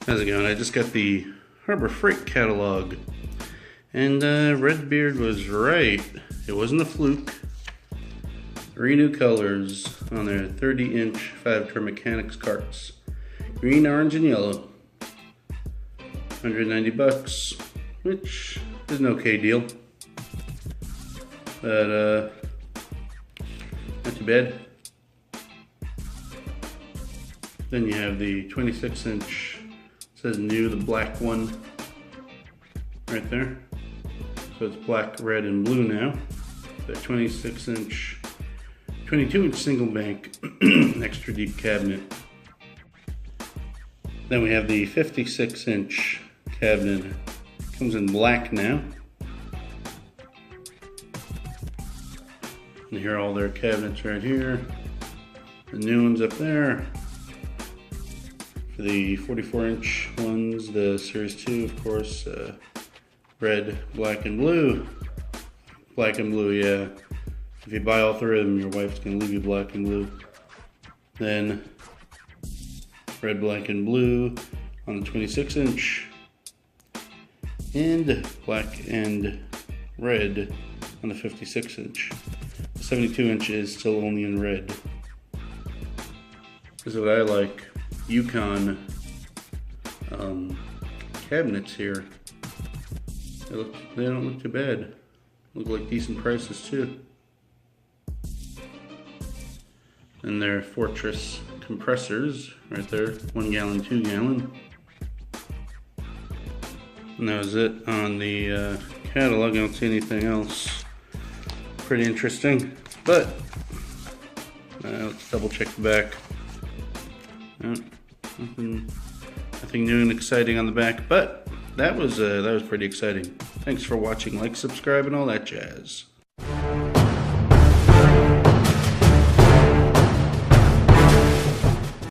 How's it going? I just got the Harbor Freight catalog, and Redbeard was right. It wasn't a fluke. 3 new colors on their 30-inch 5-turn mechanics carts. Green, orange, and yellow. $190, which is an okay deal. But not too bad. Then you have the 26-inch, says new, the black one right there. So it's black, red, and blue now. The 26-inch, 22-inch single bank, extra deep cabinet. Then we have the 56-inch cabinet. Comes in black now. And here are all their cabinets right here. The new ones up there. For the 44-inch ones, the Series 2, of course, red, black, and blue. Black and blue, yeah. If you buy all 3 of them, your wife's gonna leave you black and blue. Then red, black, and blue on the 26-inch. And black and red on the 56-inch. The 72-inch is still only in red. This is what I like. Yukon cabinets here. They don't look too bad. Look like decent prices too. And their Fortress compressors right there, 1 gallon, 2 gallon. And that was it on the catalog. I don't see anything else pretty interesting, but let's double check the back. Nothing new and exciting on the back, but that was pretty exciting. Thanks for watching. Like, subscribe, and all that jazz.